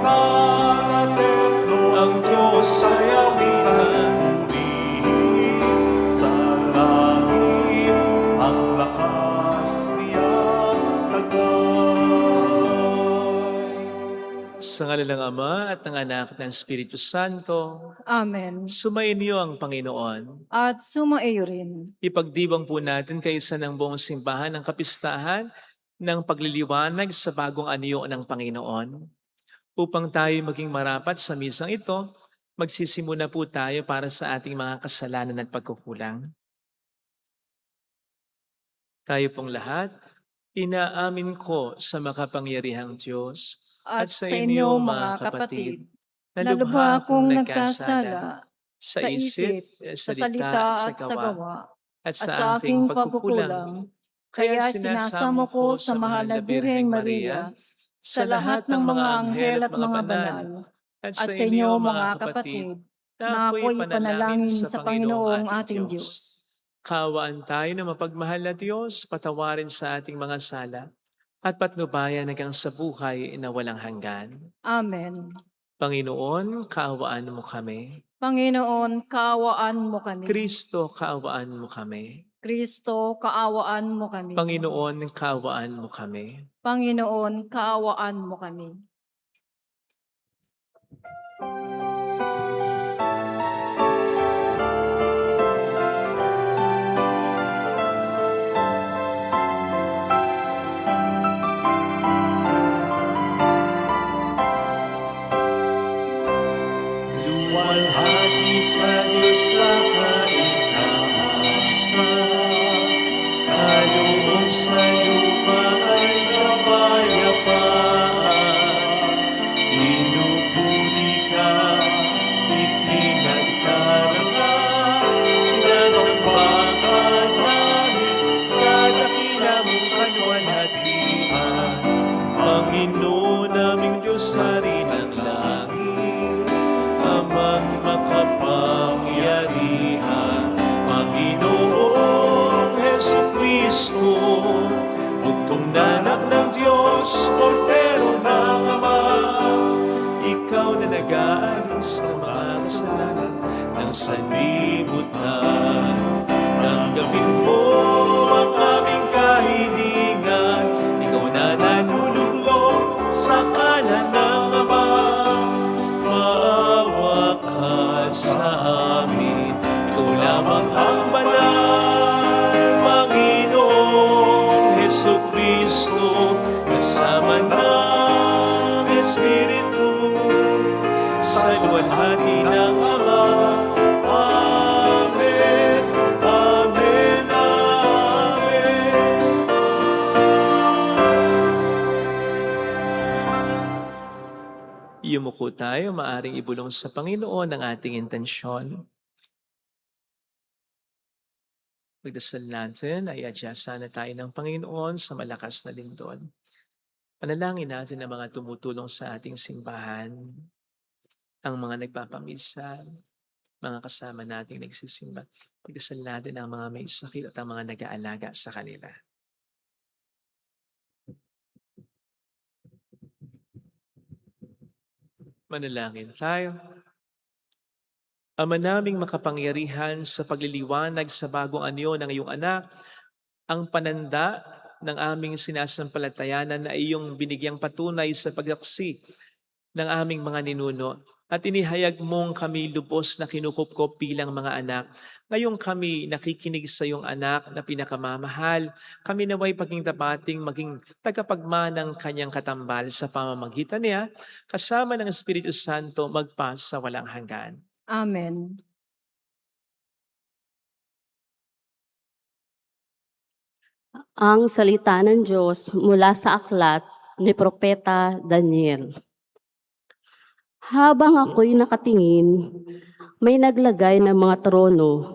banal na templo, ang Diyos ay awitan. Purihin sa langit ang lakas niyang taglay. Sa ngalan ng Ama at ng Anak at ng Espiritu Santo, Amen. sumainyo ang Panginoon. At sumaiyo rin. Ipagdiwang po natin kaysa ng buong simbahan ng kapistahan ng pagliliwanag sa bagong anyo ng Panginoon. Upang tayo maging marapat sa misang ito, magsisimula po tayo para sa ating mga kasalanan at pagkukulang. Tayo pong lahat, inaamin ko sa makapangyarihang Diyos At sa inyo mga kapatid, na lubha akong nagkasala sa isip, sa salita at sa gawa, at at sa aking pagkukulang. Kaya sinasamo ko sa mahal na Birheng Maria, sa lahat ng mga anghel at mga banal, at sa inyo mga kapatid, na ako'y panalangin sa Panginoong ating Diyos. Kaawaan tayo na mapagmahal na Diyos, patawarin sa ating mga sala, at patnubayan hanggang sa buhay na walang hanggan. Amen. Panginoon, kaawaan mo kami. Panginoon, kaawaan mo kami. Kristo, kaawaan mo kami. Kristo, kaawaan mo kami. Panginoon, kaawaan mo kami. Panginoon, kaawaan mo kami. Luwalhati sa Diyos sa kaitaasan, kaloob sa lupa ay kapayapaan. Pinupuri ka, ipinagdarangal, sinasamba ka namin sa dakila mong kaluwalhatian. Panginoon naming Diyos, Hari ng langit, Amang makapangyarihan, Panginoong Jesucristo, bugtong na anak ng Diyos, Kordero ng Ama. Ikaw na nag-aalis ng mga kasalanan ng sanlibutan. Tanggapin mo ang aming kahilingan, ikaw na nanunulog sa kanan ng Ama. Maawa ka sa amin, ikaw lamang ang banal, Panginoong Jesucristo, kasama ng Espiritu, sa luwalhati ng Ama. Amen, amen, amen. Yumuko tayo, maaring ibulong sa Panginoon ang ating intensyon. Pagdasal natin ay adya sana tayo ng Panginoon sa malakas na lindol. Panalangin natin ang mga tumutulong sa ating simbahan, ang mga nagpapamisa, mga kasama nating nagsisimba. Pagdasal natin ang mga may sakit at ang mga nag-aalaga sa kanila. Manalangin tayo. Ama naming makapangyarihan sa pagliliwanag sa bagong anyo ng iyong anak, ang pananda ng aming sinasampalatayanan na iyong binigyang patunay sa pagsaksi ng aming mga ninuno at inihayag mong kami lubos na kinukupkop bilang mga anak. Ngayong kami nakikinig sa iyong anak na pinakamamahal, kami naway paging tapating maging tagapagmanang kanyang katambal sa pamamagitan niya, kasama ng Espiritu Santo magpa sa walang hanggan. Amen. Ang salita ng Diyos mula sa aklat ni Propeta Daniel. Habang ako'y nakatingin, may naglagay ng mga trono.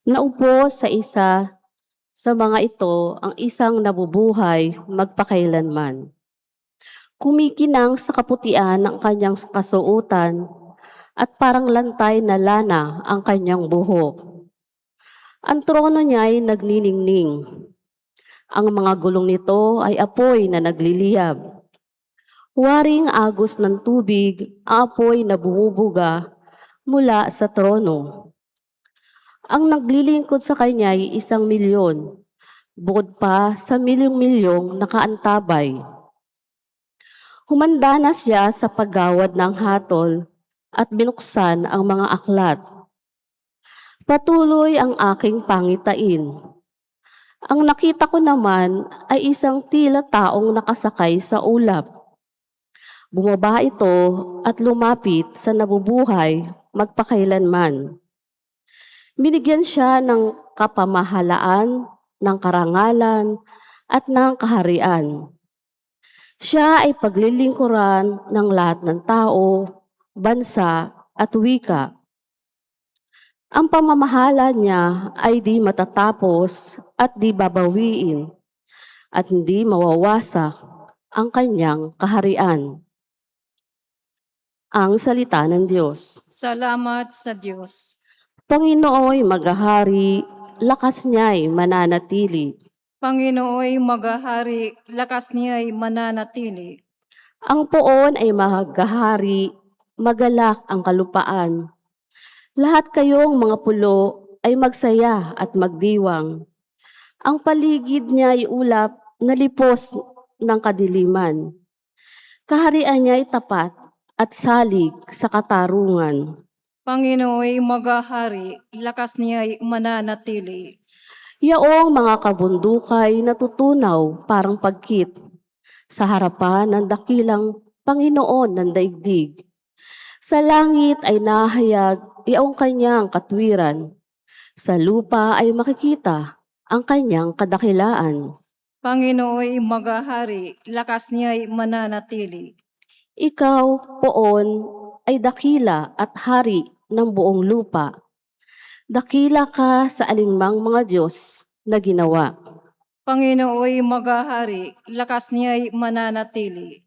Naupo sa isa sa mga ito ang isang nabubuhay magpakailanman. Kumikinang sa kaputian ang kanyang kasuotan at parang lantay na lana ang kanyang buhok. Ang trono niya ay nagniningning. Ang mga gulong nito ay apoy na nagliliyab. Waring agos ng tubig, ang apoy na bumubuga mula sa trono. Ang naglilingkod sa kanya ay 1,000,000, bukod pa sa milyong-milyong nakaantabay. Humanda na siya sa paggawad ng hatol at binuksan ang mga aklat. Patuloy ang aking pangitain. Ang nakita ko naman ay isang tila taong nakasakay sa ulap. Bumaba ito at lumapit sa nabubuhay magpakailanman. Binigyan siya ng kapamahalaan, ng karangalan, at ng kaharian. Siya ay paglilingkuran ng lahat ng tao, bansa, at wika. Ang pamamahala niya ay di matatapos at di babawiin, at hindi mawawasak ang kanyang kaharian. Ang salita ng Diyos. Salamat sa Diyos. Panginooy maghahari, lakas niya'y mananatili. Panginooy maghahari, lakas niya'y mananatili. Ang poon ay maghahari, magalak ang kalupaan. Lahat kayong mga pulo ay magsaya at magdiwang. Ang paligid niya ay ulap na lipos ng kadiliman. Kaharian niya ay tapat at salig sa katarungan. Panginooy maghahari, lakas niya'y mananatili. Yaong mga kabundukay natutunaw parang pagkit sa harapan ng dakilang Panginoon ng daigdig. Sa langit ay nahayag yaong kanyang katwiran. Sa lupa ay makikita ang kanyang kadakilaan. Panginooy maghahari, lakas niya'y mananatili. Ikaw, poon, ay dakila at hari ng buong lupa. Dakila ka sa alinmang mga Diyos na ginawa. Panginooy maghahari, lakas niya'y mananatili.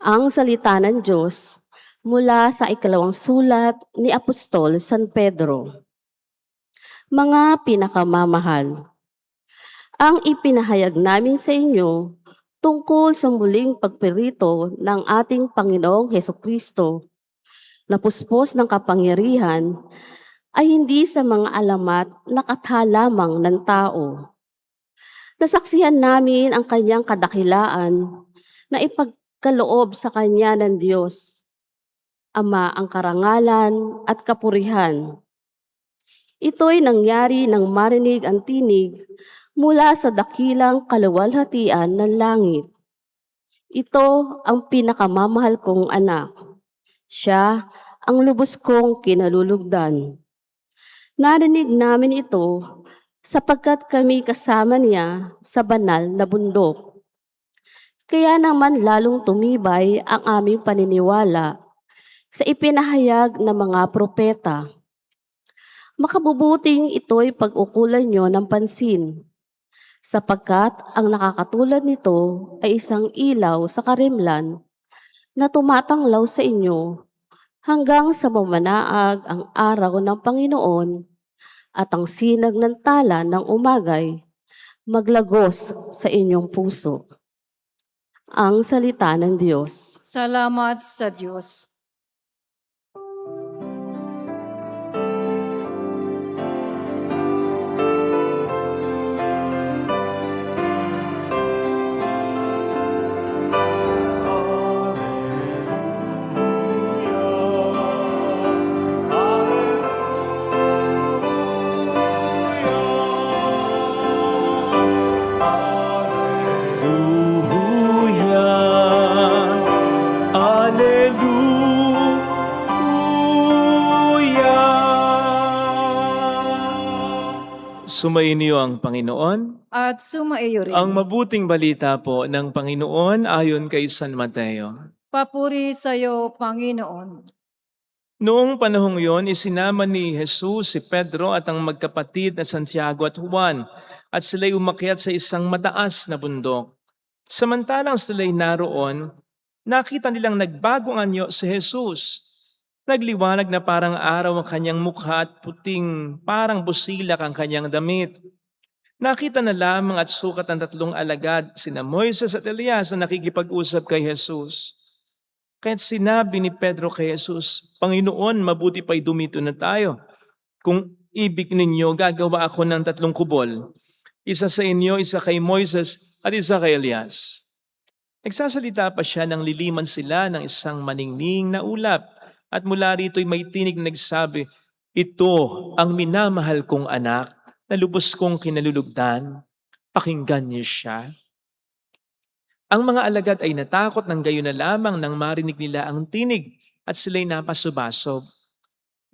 Ang salita ng Diyos mula sa 2 sulat ni Apostol San Pedro. Mga pinakamamahal, ang ipinahayag namin sa inyo tungkol sa muling pagpirito ng ating Panginoong Hesukristo na puspos ng kapangyarihan ay hindi sa mga alamat na katha lamang ng tao. Nasaksihan namin ang kanyang kadakilaan na ipagkaloob sa kanya ng Diyos, Ama ang karangalan at kapurihan. Ito'y nangyari nang marinig ang tinig mula sa dakilang kaluwalhatian ng langit. Ito ang pinakamamahal kong anak. Siya ang lubos kong kinalulugdan. Narinig namin ito sapagkat kami kasama niya sa banal na bundok. Kaya naman lalong tumibay ang aming paniniwala sa ipinahayag ng mga propeta. Makabubuting ito'y pag-ukulan nyo ng pansin, sapagkat ang nakakatulad nito ay isang ilaw sa karimlan na tumatanglaw sa inyo hanggang sa mamanaag ang araw ng Panginoon at ang sinag ng tala ng umagay maglagos sa inyong puso. Ang salita ng Diyos. Salamat sa Diyos. Sumainyo ang Panginoon. At sumaiyo rin. Ang mabuting balita po ng Panginoon ayon kay San Mateo. Papuri sa iyo, Panginoon. Noong panahong yon, isinama ni Jesus si Pedro at ang magkapatid na Santiago at Juan at sila'y umakyat sa isang mataas na bundok. Samantalang sila'y naroon, nakita nilang nagbagong anyo si Jesus. Nagliwanag na parang araw ang kanyang mukha at puting parang busilak ang kanyang damit. Nakita na lamang at sukat ng tatlong alagad, sina Moises at Elias, na nakikipag-usap kay Jesus. Kaya't sinabi ni Pedro kay Jesus, Panginoon, mabuti pa'y dumito na tayo. Kung ibig ninyo, gagawa ako ng 3 kubol. Isa sa inyo, isa kay Moises, at isa kay Elias. Nagsasalita pa siya nang liliman sila ng isang maningning na ulap. At mula rito'y may tinig na nagsabi, Ito ang minamahal kong anak na lubos kong kinalulugdan. Pakinggan niyo siya. Ang mga alagad ay natakot ng gayon na lamang nang marinig nila ang tinig at sila'y napasubasob.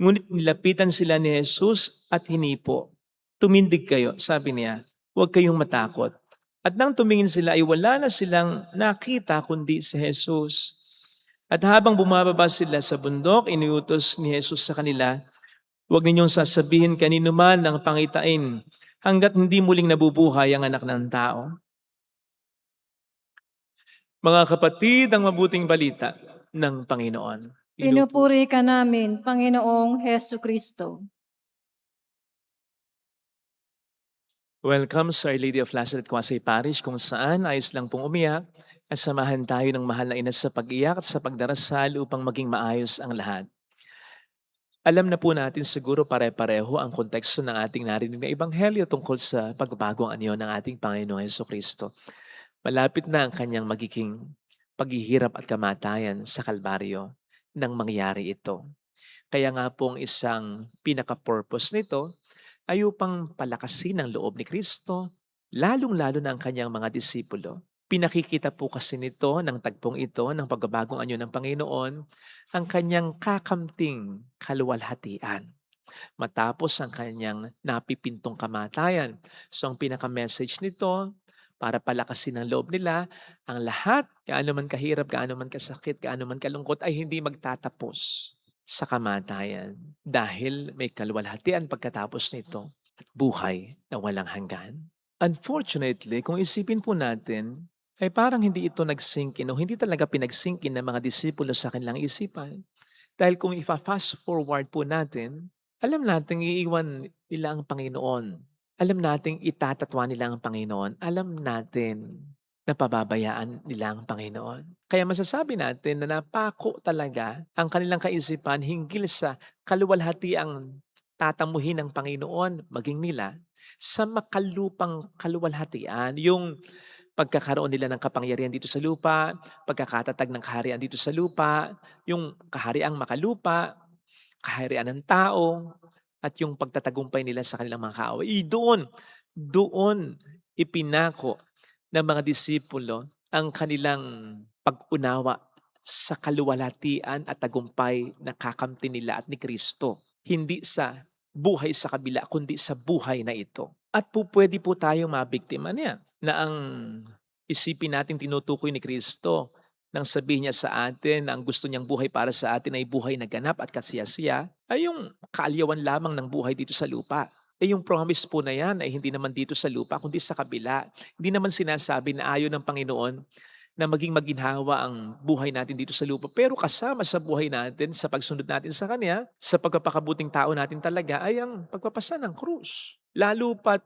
Ngunit nilapitan sila ni Jesus at hinipo. Tumindig kayo, sabi niya, huwag kayong matakot. At nang tumingin sila ay wala na silang nakita kundi si Jesus. At habang bumababa sila sa bundok, iniutos ni Jesus sa kanila, huwag ninyong sasabihin kanino man ang pangitain hanggat hindi muling nabubuhay ang anak ng tao. Mga kapatid, ang mabuting balita ng Panginoon. Pinupuri ka namin, Panginoong Hesu Kristo. Welcome sa Our Lady of Lazaret Quasay Parish, kung saan ayos lang pong umiyak at samahan tayo ng mahal na ina sa pag-iyak at sa pagdarasal upang maging maayos ang lahat. Alam na po natin siguro pare-pareho ang konteksto ng ating narinig na ebanghelyo tungkol sa pagbabagong anyo ng ating Panginoong Jesucristo. Malapit na ang kanyang magiging paghihirap at kamatayan sa Kalbaryo nang mangyari ito. Kaya nga pong isang pinaka-purpose nito ay upang palakasin ang loob ni Kristo, lalong-lalo na ang kanyang mga disipulo. Pinakikita po kasi nito ng tagpong ito ng pagbabagong anyo ng Panginoon ang kanyang kakamting kaluwalhatian matapos ang kanyang napipintong kamatayan. So ang pinaka-message nito, para palakasin ang loob nila, ang lahat, gaano man kahirap, gaano man kasakit, gaano man kalungkot, ay hindi magtatapos sa kamatayan dahil may kaluwalhatian pagkatapos nito at buhay na walang hanggan. Unfortunately, kung isipin po natin, ay parang hindi ito nag-sink in o hindi talaga pinag-sink in ng mga disipulo sa kanilang isipan. Dahil kung ifa-fast forward po natin, alam natin iiwan nila ang Panginoon. Alam natin itatatwa nila ang Panginoon. Alam natin na pababayaan nila ang Panginoon. Kaya masasabi natin na napako talaga ang kanilang kaisipan hinggil sa kaluwalhatiang tatamuhin ng Panginoon maging nila sa makalupang kaluwalhatian. Yung pagkakaroon nila ng kapangyarihan dito sa lupa, pagkakatatag ng kaharian dito sa lupa, yung kahariang makalupa, kaharian ng tao, at yung pagtatagumpay nila sa kanilang mga kaaway. Doon ipinako ng mga disipulo ang kanilang pag-unawa sa kaluwalhatian at tagumpay na kakamtin nila at ni Kristo. Hindi sa buhay sa kabila, kundi sa buhay na ito. At pwede po tayong mabiktima niya na ang isipin natin tinutukoy ni Kristo nang sabihin niya sa atin na ang gusto niyang buhay para sa atin ay buhay na ganap at kasiyasiya, ay yung kaaliwan lamang ng buhay dito sa lupa. Yung promise po na yan ay hindi naman dito sa lupa, kundi sa kabila. Hindi naman sinasabi na ayaw ng Panginoon na maging maginhawa ang buhay natin dito sa lupa. Pero kasama sa buhay natin, sa pagsunod natin sa Kanya, sa pagpapakabuting tao natin talaga, ay ang pagpapasa ng krus. Lalo pat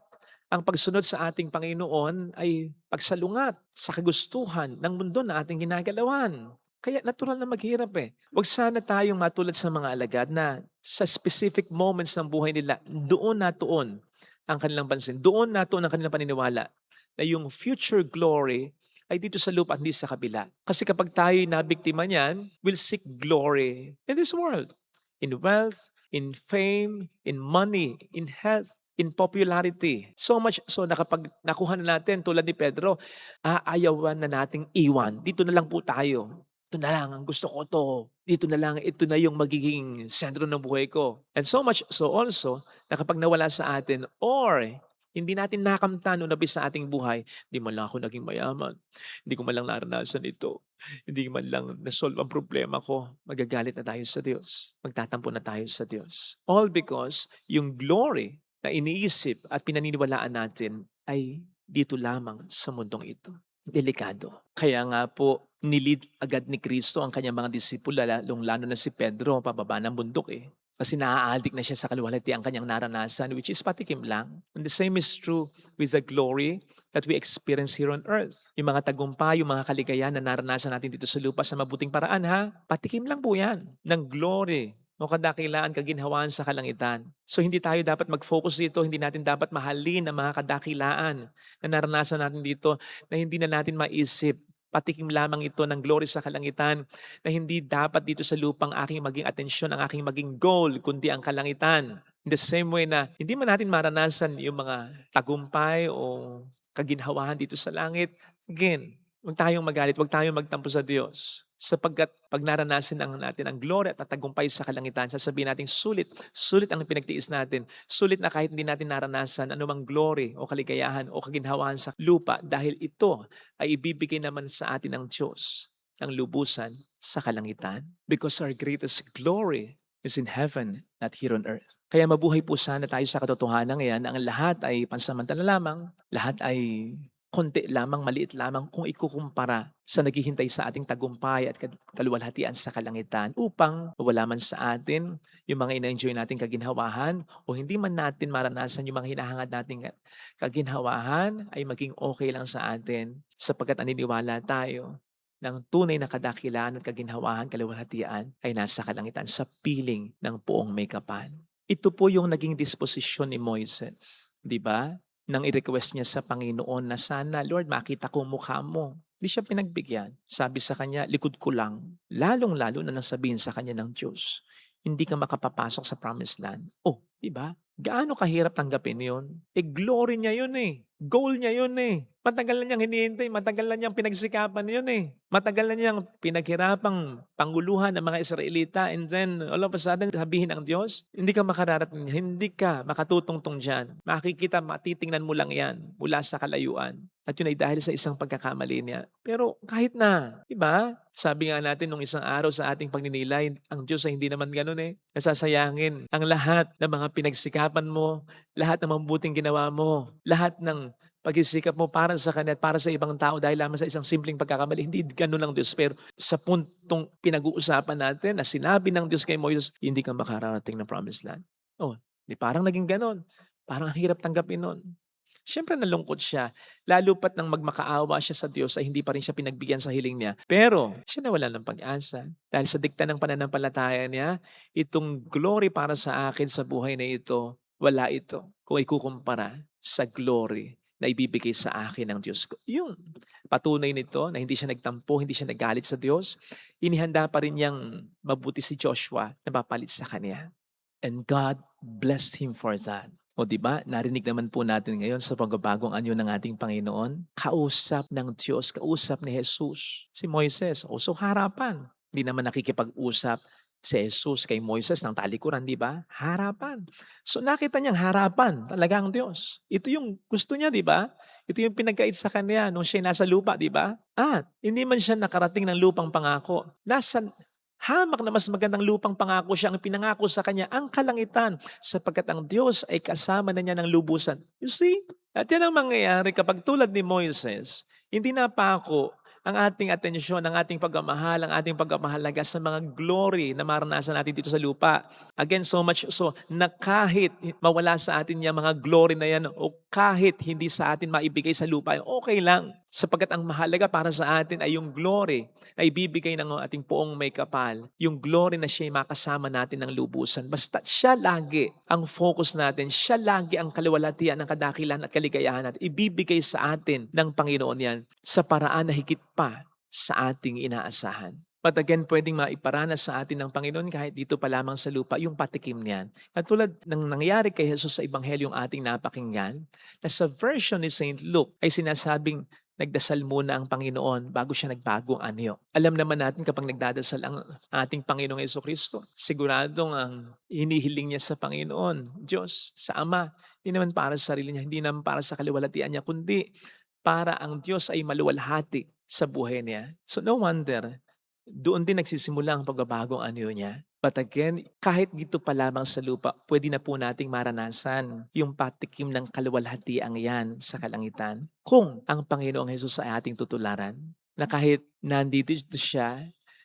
ang pagsunod sa ating Panginoon ay pagsalungat sa kagustuhan ng mundo na ating ginagalawan. Kaya natural na maghirap eh. Huwag sana tayong matulad sa mga alagad na sa specific moments ng buhay nila, doon ang kanilang pansin, doon ang kanilang paniniwala na yung future glory ay dito sa lupa, hindi sa kabila. Kasi kapag tayo'y nabiktima niyan, we'll seek glory in this world. In wealth, in fame, in money, in health, in popularity. So much so na kapag nakuha na natin tulad ni Pedro, aayawan na nating iwan. Dito na lang po tayo. Ito na lang, ang gusto ko to. Dito na lang, ito na yung magiging sentro ng buhay ko. And so much so also na kapag nawala sa atin or hindi natin nakamtan o nabis sa ating buhay, hindi man lang ako naging mayaman. Hindi ko man lang naranasan ito. Hindi man lang nasolve ang problema ko. Magagalit na tayo sa Diyos. Magtatampo na tayo sa Diyos. All because yung glory na iniisip at pinaniniwalaan natin ay dito lamang sa mundong ito. Delikado. Kaya nga po, nilid agad ni Kristo ang kanyang mga disipulo, lalo na si Pedro, pababa ng bundok eh. Kasi naa-addict na siya sa kaluwalhati ang kanyang naranasan, which is patikim lang. And the same is true with the glory that we experience here on earth. Yung mga tagumpay, yung mga kaligayahan na naranasan natin dito sa lupa sa mabuting paraan, ha? Patikim lang po yan ng glory o kadakilaan, kaginhawaan sa kalangitan. So hindi tayo dapat mag-focus dito, hindi natin dapat mahalin ang mga kadakilaan na naranasan natin dito na hindi na natin maisip. Patikim lamang ito ng glory sa kalangitan na hindi dapat dito sa lupang aking maging atensyon, ang aking maging goal, kundi ang kalangitan. In the same way na hindi man natin maranasan yung mga tagumpay o kaginhawahan dito sa langit, again, huwag tayong magalit, huwag tayong magtampo sa Diyos. Sapagkat pag naranasan natin ang glory at tagumpay sa kalangitan, sasabihin natin sulit, sulit ang pinagtiis natin. Sulit na kahit hindi natin naranasan anumang glory o kaligayahan o kaginhawahan sa lupa dahil ito ay ibibigay naman sa atin ng Diyos ng lubusan sa kalangitan. Because our greatest glory is in heaven, not here on earth. Kaya mabuhay po sana tayo sa katotohanan ngayon na ang lahat ay pansamantala lamang, lahat ay konti lamang, maliit lamang kung ikukumpara sa naghihintay sa ating tagumpay at kaluwalhatian sa kalangitan upang wala man sa atin yung mga ina-enjoy nating kaginhawahan o hindi man natin maranasan yung mga hinahangad nating kaginhawahan ay maging okay lang sa atin sapagkat naniniwala tayo ng tunay na kadakilaan at kaginhawahan, kaluwalhatian ay nasa kalangitan sa piling ng poong may kapal. Ito po yung naging disposisyon ni Moises, di ba? Nang i-request niya sa Panginoon na sana, Lord, makita ko mukha mo. Di siya pinagbigyan. Sabi sa kanya, likod ko lang. Lalong-lalo na nasabihin sa kanya ng Diyos, hindi ka makapapasok sa promised land. Oh, di ba? Gaano kahirap tanggapin yun? Glory niya yun eh. Goal niya yun eh. Matagal na niyang hinihintay, matagal na niyang pinagsikapan yun eh. Matagal na niyang pinaghirapang panguluhan ng mga Israelita and then all of a sudden sabihin ng Diyos, hindi ka makararating, hindi ka makatutungtong dyan. Makikita, matitingnan mo lang yan mula sa kalayuan. At yun ay dahil sa isang pagkakamali niya. Pero kahit na, di ba? Sabi nga natin nung isang araw sa ating pagninilay, ang Diyos ay hindi naman ganun eh. Nasasayangin ang lahat ng mga pinagsikapan mo, lahat ng mabuting ginawa mo, lahat ng pagsisikap mo para sa Kanya at para sa ibang tao dahil lamang sa isang simpleng pagkakamali. Hindi ganun ang Diyos. Pero sa puntong pinag-uusapan natin na sinabi ng Diyos kay Moises, hindi ka makararating ng promised land. Oh, di parang naging ganun. Parang ang hirap tanggapin nun. Siyempre nalungkot siya, lalo pat nang magmakaawa siya sa Diyos ay hindi pa rin siya pinagbigyan sa hiling niya. Pero siya nawala ng pag-asa. Dahil sa dikta ng pananampalataya niya, itong glory para sa akin sa buhay na ito, wala ito kung ikukumpara sa glory na ibibigay sa akin ng Diyos ko. Yung patunay nito na hindi siya nagtampo, hindi siya nagalit sa Diyos, inihanda pa rin niyang mabuti si Joshua na papalit sa kanya. And God blessed him for that. O diba, narinig naman po natin ngayon sa pagbabagong anyo ng ating Panginoon, kausap ng Diyos, kausap ni Jesus. Si Moises, so harapan. Hindi naman nakikipag-usap si Jesus kay Moises ng talikuran, di ba? Harapan. So nakita niyang harapan talaga ang Diyos. Ito yung gusto niya, di ba? Ito yung pinagkait sa kanya nung siya nasa lupa, di ba? At hindi man siya nakarating ng lupang pangako. Nasa hamak na mas magandang lupang pangako siya ang pinangako sa kanya, ang kalangitan, sapagkat ang Diyos ay kasama na niya ng lubusan. You see? At yan ang mangyayari kapag tulad ni Moises, hindi napako ang ating atensyon, ang ating pagmamahal, ang ating pagmamahalaga sa mga glory na maranasan natin dito sa lupa. Again, so much so na kahit mawala sa atin yung mga glory na yan o kahit hindi sa atin maibigay sa lupa, okay lang. Sapagkat ang mahalaga para sa atin ay yung glory na ibibigay ng ating poong may kapal. Yung glory na siya makasama natin ng lubusan. Basta siya lagi ang focus natin. Siya lagi ang kaluwalhatian ng kadakilan at kaligayahan natin. Ibibigay sa atin ng Panginoon yan sa paraan na higit pa sa ating inaasahan. But again, pwedeng maiparanas sa atin ng Panginoon kahit dito pa lamang sa lupa, yung patikim niyan. At tulad ng nangyari kay Jesus sa Ebanghelyong ating napakinggan, na sa version ni St. Luke ay sinasabing nagdasal muna ang Panginoon bago siya nagbagong anyo. Alam naman natin kapag nagdadasal ang ating Panginoong Jesucristo, siguradong ang hinihiling niya sa Panginoon, Diyos, sa Ama, hindi naman para sa sarili niya, hindi naman para sa kaluwalhatian niya, kundi para ang Diyos ay maluwalhati sa buhay niya. So no wonder, doon din nagsisimula ang pagbabagong anyo niya. But again, kahit dito pa lamang sa lupa, pwede na po nating maranasan yung patikim ng kaluwalhatiang yan sa kalangitan. Kung ang Panginoong Hesus ay ating tutularan, na kahit nandito siya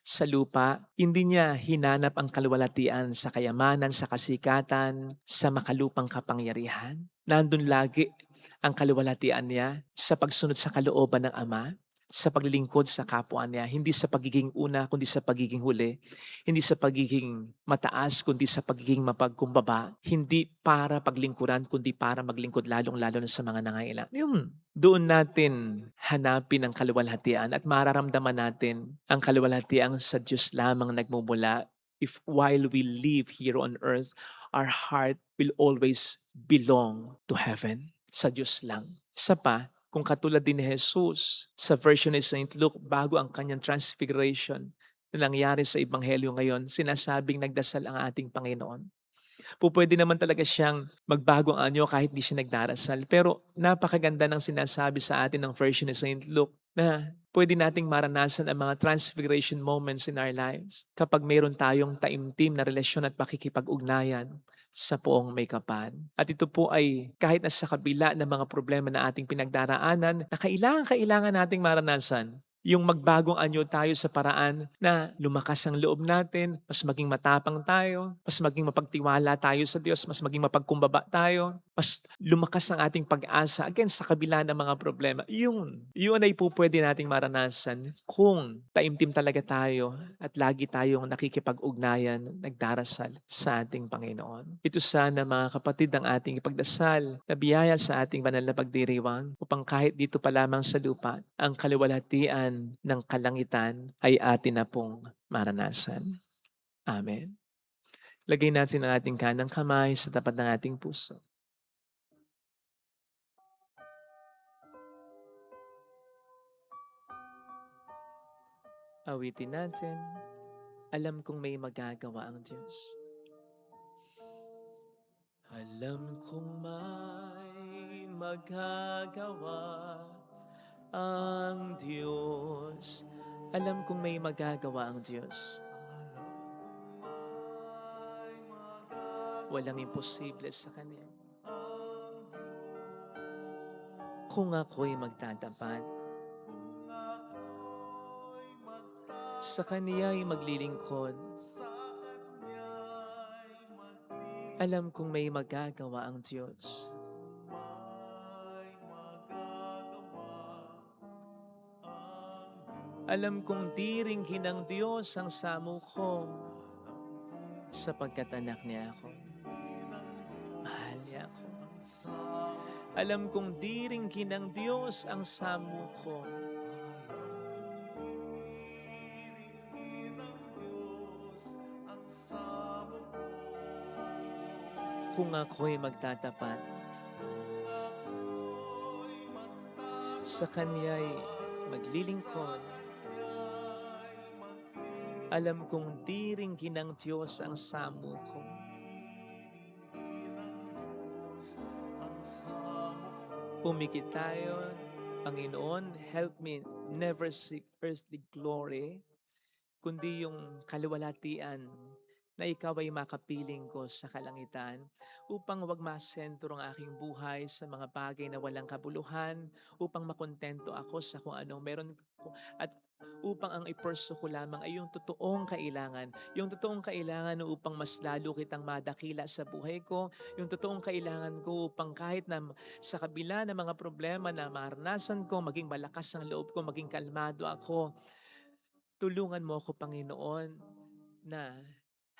sa lupa, hindi niya hinanap ang kaluwalhatian sa kayamanan, sa kasikatan, sa makalupang kapangyarihan. Nandun lagi ang kaluwalhatian niya sa pagsunod sa kalooban ng Ama, sa paglilingkod sa kapwa niya, hindi sa pagiging una, kundi sa pagiging huli, hindi sa pagiging mataas, kundi sa pagiging mapagkumbaba, hindi para paglingkuran, kundi para maglingkod lalong-lalo na sa mga nangailangan. Doon natin hanapin ang kaluwalhatian at mararamdaman natin ang kaluwalhatian sa Diyos lamang nagmumula. If while we live here on earth, our heart will always belong to heaven. Sa Diyos lang. Isa pa, kung katulad din ni Jesus sa version ni St. Luke bago ang kanyang transfiguration na nangyari sa Ebanghelyo ngayon, sinasabing nagdasal ang ating Panginoon. Pwede naman talaga siyang magbago ang anyo kahit di siya nagdarasal. Pero napakaganda ng sinasabi sa atin ng version ni St. Luke na pwede nating maranasan ang mga transfiguration moments in our lives kapag mayroon tayong taimtim na relasyon at pakikipag-ugnayan sa poong may kapal. At ito po ay kahit na sa kabila ng mga problema na ating pinagdaraanan na kailangan nating maranasan. Yung magbagong anyo tayo sa paraan na lumakas ang loob natin, mas maging matapang tayo, mas maging mapagtiwala tayo sa Diyos, mas maging mapagkumbaba tayo, mas lumakas ang ating pag-asa again sa kabila ng mga problema. Yun ay po pwede nating maranasan kung taimtim talaga tayo at lagi tayong nakikipag-ugnayan, nagdarasal sa ating Panginoon. Ito sana mga kapatid ang ating ipagdasal na biyaya sa ating banal na pagdiriwang upang kahit dito pa lamang sa lupa, ang kaluwalhatian ng kalangitan ay atin na pong maranasan. Amen. Lagay natin ang ating kanang kamay sa tapat ng ating puso. Awitin natin, alam kong may magagawa ang Diyos. Alam kong may magagawa ang Diyos. Alam kong may magagawa ang Diyos. Walang imposible sa Kanya. Kung ako'y magtatapat, sa Kaniya'y maglilingkod, alam kong may magagawa ang Diyos. Alam kong di ringgin ng Diyos ang samo ko sapagkat anak niya ako. Mahal niya ako. Alam kong di ringgin ng Diyos ang samo ko. Kung ako'y magtatapat, sa Kaniya'y maglilingkod, alam kong di ringgin ng Diyos ang samo ko. Pumikit tayo, Panginoon, help me never seek earthly glory, kundi yung kaluwalhatian na ikaw ay makapiling ko sa kalangitan upang wag masentro ang aking buhay sa mga bagay na walang kabuluhan, upang makontento ako sa kung anong meron ko at upang ang iperso ko lamang ay yung totoong kailangan. Yung totoong kailangan upang mas lalo kitang madakila sa buhay ko. Yung totoong kailangan ko upang kahit na sa kabila ng mga problema na maranasan ko, maging malakas ang loob ko, maging kalmado ako. Tulungan mo ako, Panginoon, na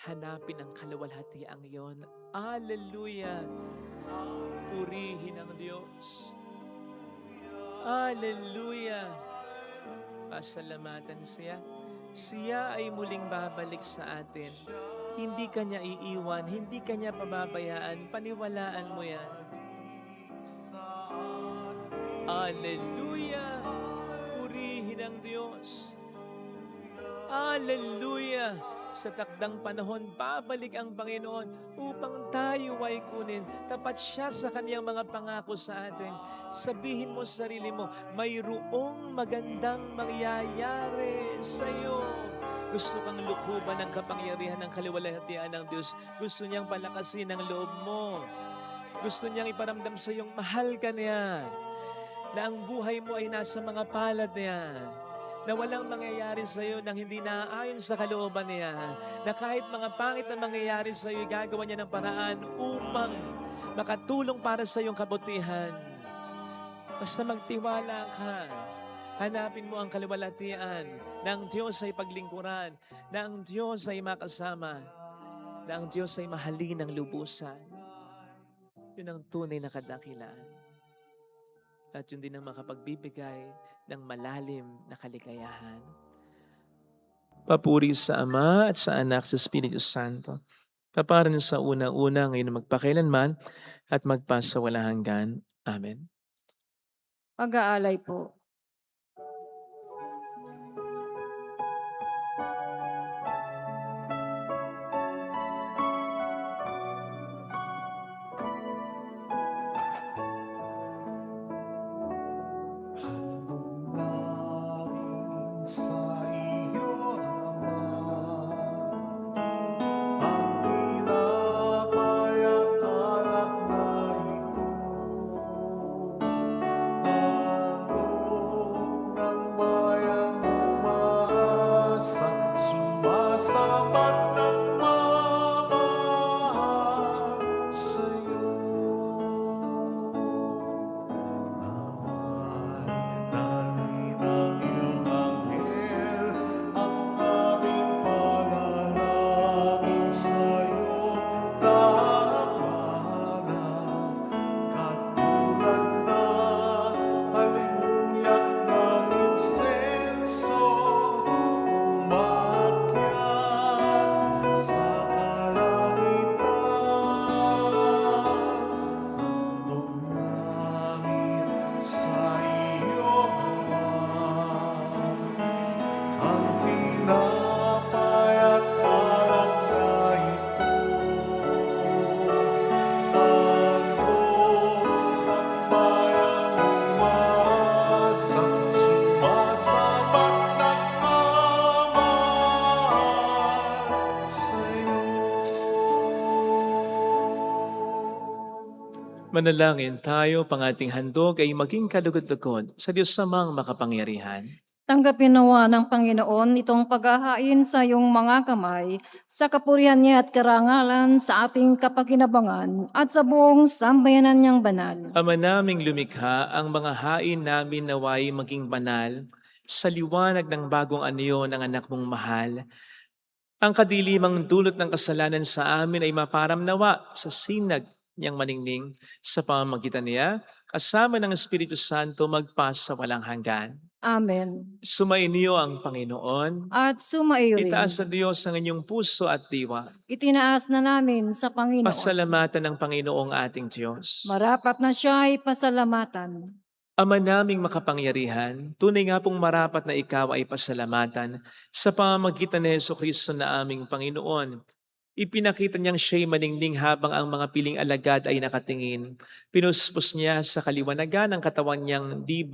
hanapin ang kaluwalhatiang iyon. Hallelujah! Purihin ang Diyos. Hallelujah! Pasalamatan siya. Siya ay muling babalik sa atin. Hindi kanya iiwan, hindi kanya pababayaan. Paniwalaan mo yan. Hallelujah! Purihin ang Diyos. Hallelujah! Sa takdang panahon, babalik ang Panginoon upang tayo ay kunin. Tapat siya sa kaniyang mga pangako sa atin. Sabihin mo sa sarili mo, mayroong magandang mangyayari sa iyo. Gusto kang lukuban ng kapangyarihan ng kaluwalhatian ng Diyos. Gusto niyang palakasin ang loob mo. Gusto niyang iparamdam sa iyong mahal ka niya. Na ang buhay mo ay nasa mga palad niya. na walang mangyayari sa iyo nang hindi naaayon sa kalooban niya. Na kahit mga pangit na mangyayari sa iyo, gagawa niya ng paraan upang makatulong para sa iyong kabutihan. Basta magtiwala ka. Hanapin mo ang kaluwalhatian na ang Diyos ay paglingkuran, na ang Diyos ay makasama, na ang Diyos ay mahalin ng lubusan. Yun ang tunay na kadakilaan. At yun din ang makapagbibigay ng malalim na kaligayahan. Papuri sa Ama at sa Anak sa Espiritu Santo. Kaparan sa unang-una ngayon na magpakailanman at magpasawalang hanggan. Amen. Pag-aalay po. Namin sa iyo, Ama, ang tinapay at alak na ito, handog ng bayang umaasa, sumasabat ng mamahal sa iyo. Dalhin ng iyong anghel ang aming panalangin sa'yo, labanan katulad ng halimuyak ng insenso, umakyat sa kalangitan. Handog namin sa iyo, Ama, ang tinapay at alak na ito, handog ng bayang umaasa, sumasabat ng mamahal sa iyo. Manalangin tayo, pang ating handog ay maging kalugod-lugod sa Diyos Amang makapangyarihan. Tanggapin nawa ng Panginoon itong paghahain sa iyong mga kamay, sa kapurihan niya at karangalan sa ating kapakinabangan at sa buong sambayanan niyang banal. Ama naming lumikha, ang mga hain namin naway maging banal sa liwanag ng bagong anyo ng anak mong mahal. Ang kadilimang dulot ng kasalanan sa amin ay maparamnawa sa sinag niyang maningning sa pamamagitan niya, kasama ng Espiritu Santo magpas sa walang hanggan. Amen. Sumainyo ang Panginoon. At sumaiyo rin. Itaas sa Diyos ang inyong puso at diwa. Itinaas na namin sa Panginoon. Pasalamatan ng Panginoong ating Diyos. Marapat na siya ay pasalamatan. Ama naming makapangyarihan, tunay nga pong marapat na ikaw ay pasalamatan sa pamamagitan ni Jesucristo na aming Panginoon. Ipinakita niyang siya'y maningning habang ang mga piling alagad ay nakatingin. Pinuspos niya sa kaliwanagan ng katawan niyang di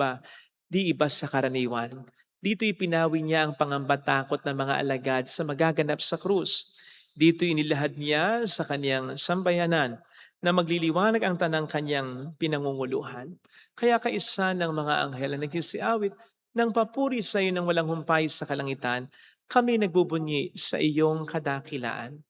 iba sa karaniwan. Dito ipinawi niya ang pangambatakot ng mga alagad sa magaganap sa krus. Dito inilahad niya sa kaniyang sambayanan na magliliwanag ang tanang kanyang pinangunguluhan. Kaya kaisa ng mga anghel na nagsisiawit ng papuri sa iyo ng walang humpay sa kalangitan, kami nagbubunyi sa iyong kadakilaan.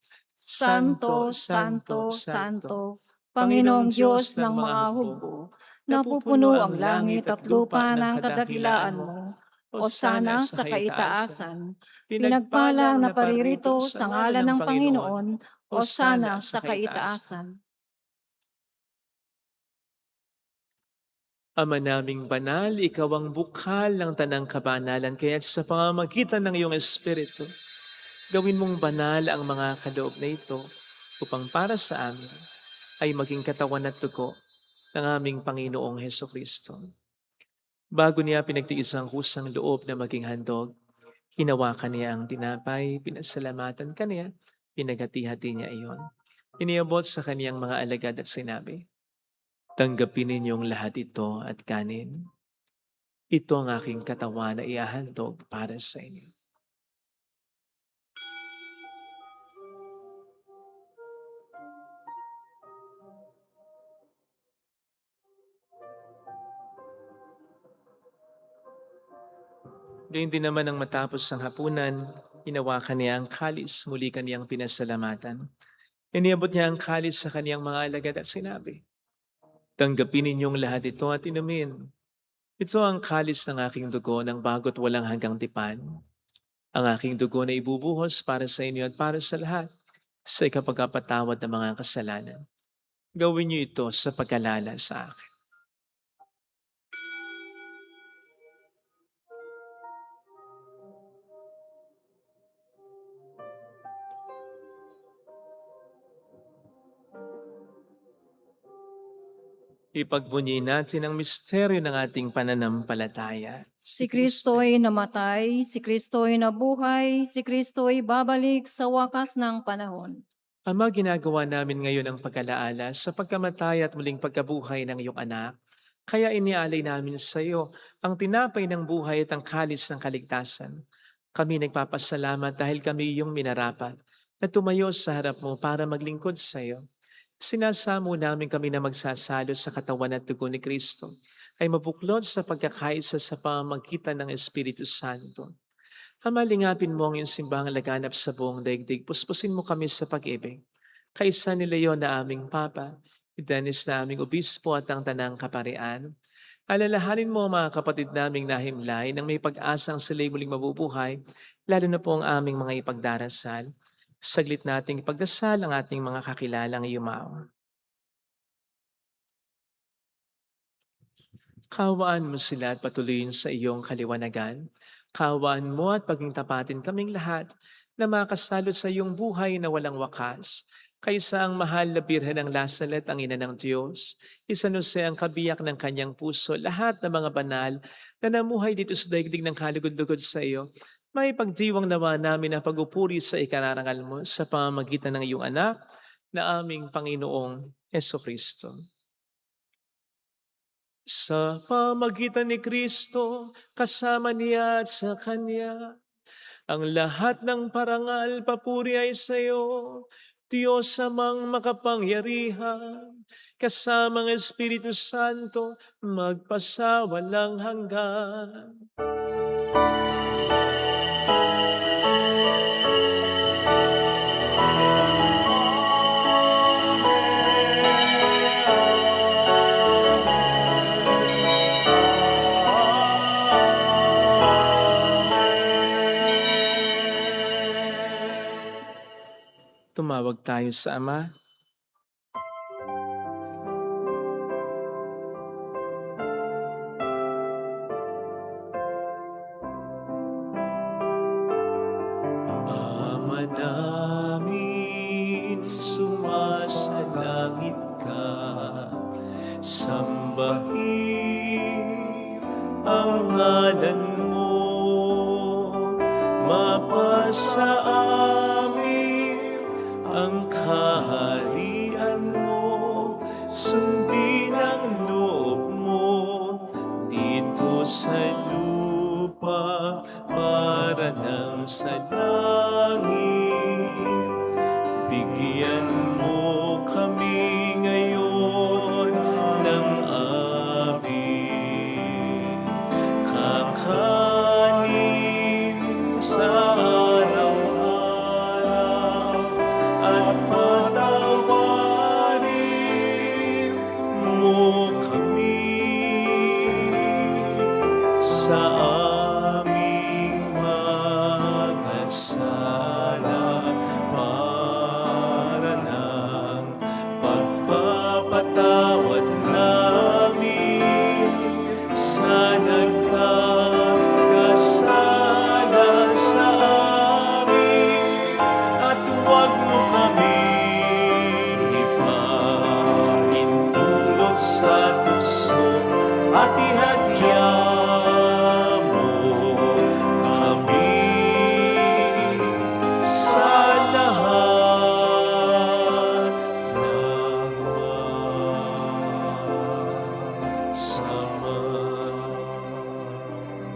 Santo, Santo, Santo, Panginoong Diyos ng mga hukbo, napupuno ang langit at lupa ng kadakilaan mo. Osana sa kaitaasan. Pinagpalang na paririto sa ngalan ng Panginoon. Osana sa kaitaasan. Ama naming banal, ikaw ang bukal ng tanang kabanalan, kaya sa pamamagitan ng iyong Espiritu, gawin mong banal ang mga kaloob na ito upang para sa amin ay maging katawan at dugo ng aming Panginoong Hesukristo. Bago niya pinagtiis ang kusang loob na maging handog, hinawakan niya ang tinapay, pinasalamatan kaniya, pinaghati-hati niya iyon. Iniabot sa kaniyang mga alagad at sinabi, tanggapin ninyong lahat ito at kanin. Ito ang aking katawan na iahandog para sa inyo. Gayun din naman ang matapos ang hapunan, hinawakan niya ang kalis, muli kaniyang pinasalamatan. Iniabot niya ang kalis sa kaniyang mga alagad at sinabi, "Tanggapin ninyong lahat ito at inumin. Ito ang kalis ng aking dugo ng bago't walang hanggang tipan. Ang aking dugo na ibubuhos para sa inyo at para sa lahat sa ikapagpatawad ng mga kasalanan. Gawin niyo ito sa pagkalala sa akin." Ipagbunyi natin ang misteryo ng ating pananampalataya. Si Kristo'y namatay, si Kristo'y nabuhay, si Kristo'y babalik sa wakas ng panahon. Ama, ginagawa namin ngayon ang pag-alaala sa pagkamatay at muling pagkabuhay ng iyong anak. Kaya inialay namin sa iyo ang tinapay ng buhay at ang kalis ng kaligtasan. Kami nagpapasalamat dahil kami iyong minarapat na tumayo sa harap mo para maglingkod sa iyo. Sinasamo namin kami na magsasalo sa katawan at dugo ni Kristo ay mabuklod sa pagkakaisa sa pamamagitan ng Espiritu Santo. Ama, lingapin mo ang iyong simbahang laganap sa buong daigdig. Puspusin mo kami sa pag-ibig. Kaisa ni Leon na aming Papa, ni Dennis na aming Obispo at ang Tanang Kaparian. Alalahanin mo ang mga kapatid naming nahimlay nang may pag-asang sila'y muling mabubuhay, lalo na po ang aming mga ipagdarasal. Saglit nating ipagdasal ang ating mga kakilalang yumaon. Kawaan mo sila at patuloyin sa iyong kaliwanagan. Kawaan mo at paging tapatin kaming lahat na makasalo sa iyong buhay na walang wakas. Kaysa ang mahal na Birhen ng Lasalet, ang ina ng Diyos, Isanuse ang kabiyak ng kanyang puso, lahat ng mga banal na namuhay dito sa daigdig ng kalugod-lugod sa iyo, may pagdiwang nawa namin na pag-upuri sa ikararangal mo sa pamamagitan ng iyong anak na aming Panginoong Kristo. Sa pamagitan ni Kristo, kasama niya at sa Kanya, ang lahat ng parangal papuri ay sa iyo, Diyos amang makapangyarihan, kasamang Espiritu Santo, magpasawalang hanggan. Tumawag tayo sa Ama. Ama namin, sumasalangit ka, sambahin ang ngalan mo, mapasa amin ang kaharian mo, sundin ang loob mo dito sa lupa para nang sa langit. Bigyan mo kami ngayon ng aming kakanin sa araw-araw at patawarin mo kami sa aming mga sala para ng pagpapatawad namin sa nagkakasala sa amin, at huwag mo kami ipahintulot sa tukso at ihadya mo kami sa lahat ng masama.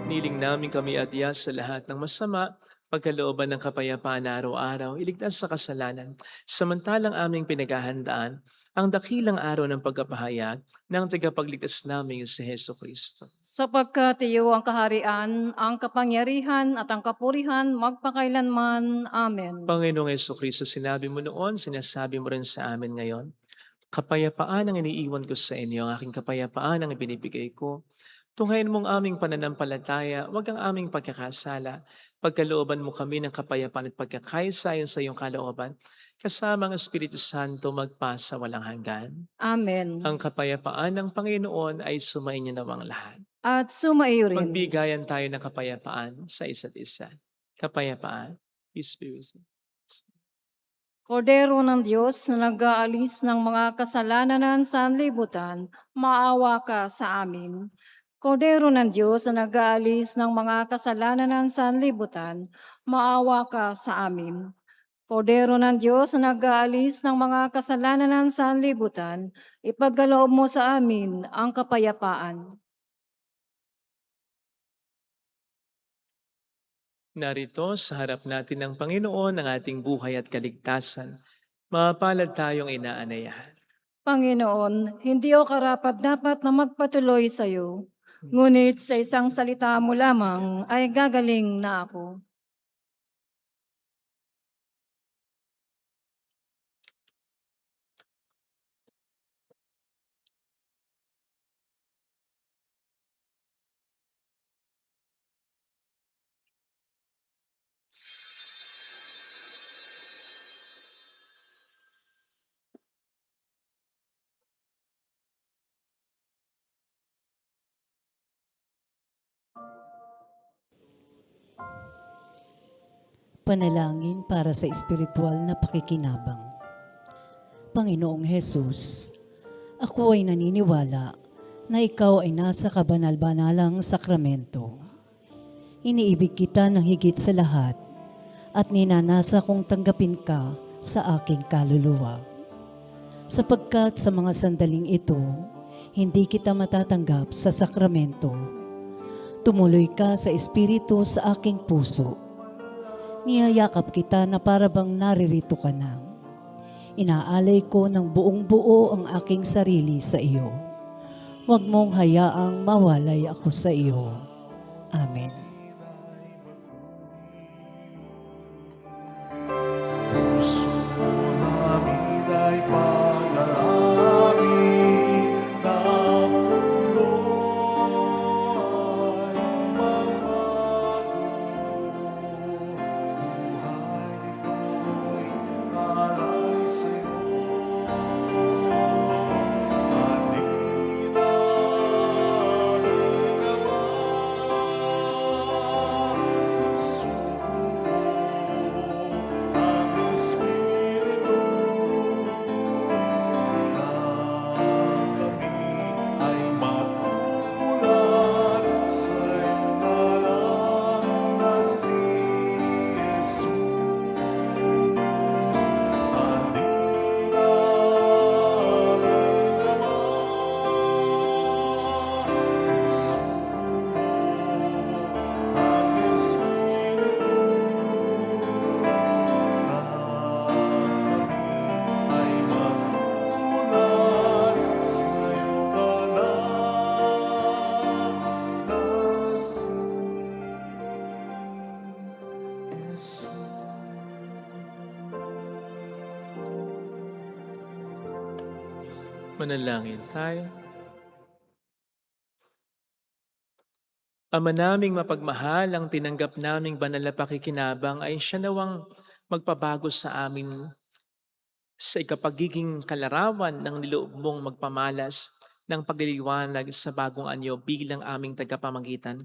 Niling namin kami adya sa lahat ng masama pagkalooban ng kapayapaan na araw-araw, iligtas sa kasalanan, samantalang aming pinaghahandaan ang dakilang araw ng pagkapahayag ng tagapagligtas namin si Heso Kristo. Sapagkat iyo ang kaharian, ang kapangyarihan at ang kapurihan magpakailanman. Amen. Panginoong Heso Kristo, sinabi mo noon, sinasabi mo rin sa amin ngayon, kapayapaan ang iniiwan ko sa inyo, ang aking kapayapaan ang ibinibigay ko. Tunghayin mong aming pananampalataya, wag ang aming pagkakasala. Pagkalooban mo kami ng kapayapaan at pagkakaisa ayon sa iyong kalooban, kasama ang Espiritu Santo magpasa walang hanggan. Amen. Ang kapayapaan ng Panginoon ay sumainyo nawang lahat. At sumaiyo rin. Magbigayan tayo ng kapayapaan sa isa't isa. Kapayapaan. Peace be with you. Kordero ng Diyos na nag-aalis ng mga kasalanan ng sanlibutan, maawa ka sa amin. Kordero ng Diyos na nag-aalis ng mga kasalanan ng sanlibutan, maawa ka sa amin. Kordero ng Diyos na nag-aalis ng mga kasalanan ng sanlibutan, ipagkaloob mo sa amin ang kapayapaan. Narito sa harap natin ng Panginoon ang ating buhay at kaligtasan. Mapalad tayong inaanayahan. Panginoon, hindi ako karapat-dapat na magpatuloy sa iyo. Ngunit sa isang salita mo lamang ay gagaling na ako. Panalangin para sa espiritual na pakikinabang. Panginoong Hesus, ako ay naniniwala na ikaw ay nasa kabanal-banalang sakramento. Iniibig kita ng higit sa lahat at ninanasa kong tanggapin ka sa aking kaluluwa. Sapagkat sa mga sandaling ito, hindi kita matatanggap sa sakramento. Tumuloy ka sa espiritu sa aking puso. Niyayakap kita na para bang naririto ka na. Inaalay ko ng buong buo ang aking sarili sa iyo. Huwag mong hayaang mawalay ako sa iyo. Amen. Puso namin ay panalangin na puno'y magbago. Buhay nito'y alay sa'yo. Halina't Manalangin tayo. Ama naming mapagmahal, ang tinanggap naming banal na pakikinabang ay siya nawang magpabago sa amin sa ikapagiging kalarawan ng niloob mong magpamalas ng pagliliwanag sa bagong anyo bilang aming tagapamagitan,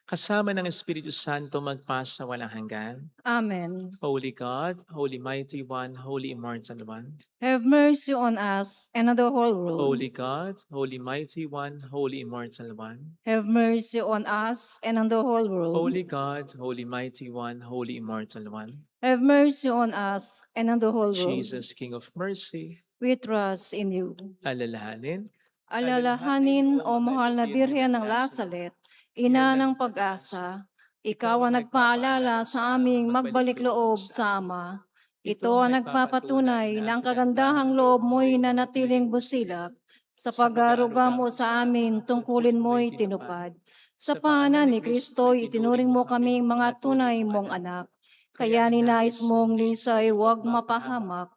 kasama ng Espiritu Santo magpasa walang hanggan. Amen. Holy God, Holy Mighty One, Holy Immortal One. Have mercy on us and on the whole world. Holy God, Holy Mighty One, Holy Immortal One. Have mercy on us and on the whole world. Holy God, Holy Mighty One, Holy Immortal One. Have mercy on us and on the whole world. Jesus, King of Mercy, We trust in you. alalahanin. Alalahanin, O mahal na Birhen ng Lasalet, ina ng pag-asa, Ikaw ang nagpaalala sa aming magbalik loob sa Ama. Ito ang nagpapatunay ng kagandahang loob mo'y nanatiling busilak. Sa pag-aaruga mo sa amin, tungkulin mo'y tinupad. Sa paanan ni Kristo, itinuring mo kaming mga tunay mong anak. Kaya ninais mong lisay huwag mapahamak.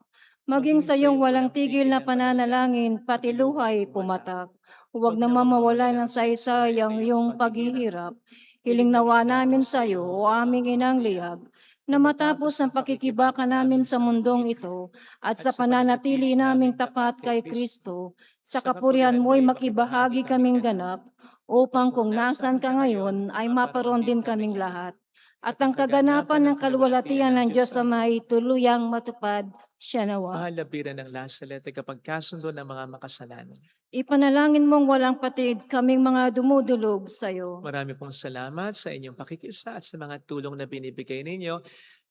Maging sa iyong walang tigil na pananalangin, pati luhay pumatak. Huwag na mawala ng saysay ang iyong paghihirap. Hiling nawa namin sa iyo, o aming inang liyag, na matapos ang pakikibaka namin sa mundong ito at sa pananatili naming tapat kay Kristo, sa kapurihan mo'y makibahagi kaming ganap, upang kung nasan ka ngayon ay maparoon din kaming lahat. At ang kaganapan ng kaluwalhatian ng Diyos Ama ay tuluyang matupad siya nawa. Mahalabiran ng lasalet ay kapag kasundo ng mga makasalanan. Ipanalangin mong walang patid kaming mga dumudulog sa iyo. Marami pong salamat sa inyong pakikisa at sa mga tulong na binibigay ninyo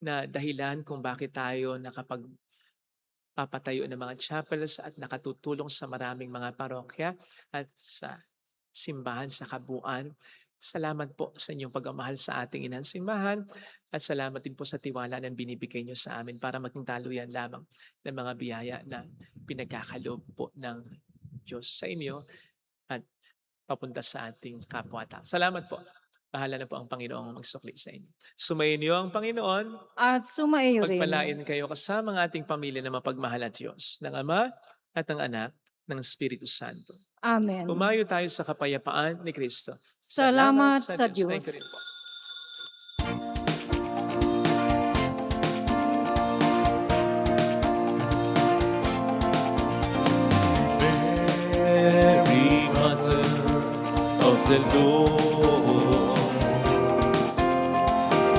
na dahilan kung bakit tayo nakapagpapatayo ng mga chapels at nakatutulong sa maraming mga parokya at sa simbahan sa kabuuan. Salamat po sa inyong pagmamahal sa ating inang simbahan at salamat din po sa tiwala na binibigay nyo sa amin para maging daluyan lamang ng mga biyaya na pinagkakaloob po ng Diyos sa inyo at papunta sa ating kapwa-tao. Salamat po. Bahala na po ang Panginoong magsukli sa inyo. Sumayin niyo ang Panginoon. At sumaiyo rin. Pagpalain kayo kasama ng ating pamilya na mapagmahal at Diyos, ng Ama at ng Anak, ng Espiritu Santo. Amen. Umayo tayo sa kapayapaan ni Kristo. Salamat sa Thank you Diyos. rin po. Mary, Mother of the Lord,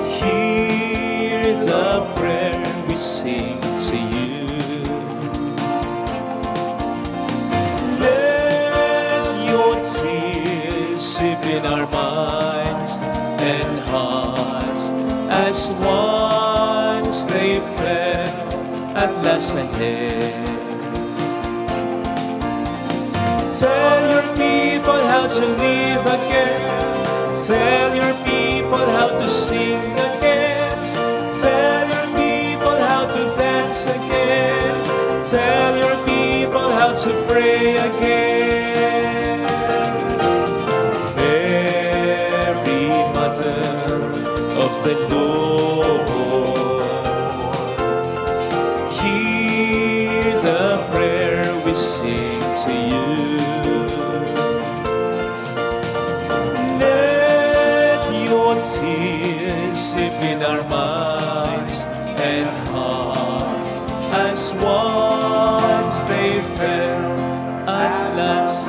hear the prayer we sing to you. Let your tears sip in our minds and hearts as once they fell at last ahead. Tell your people how to live again. Tell your people how to sing again. Tell your people how to dance again. Tell your people how to pray again. Mary, Mother of the Lord, hear the prayer we sing to you. Tears sip in our minds and hearts as once they fell at last.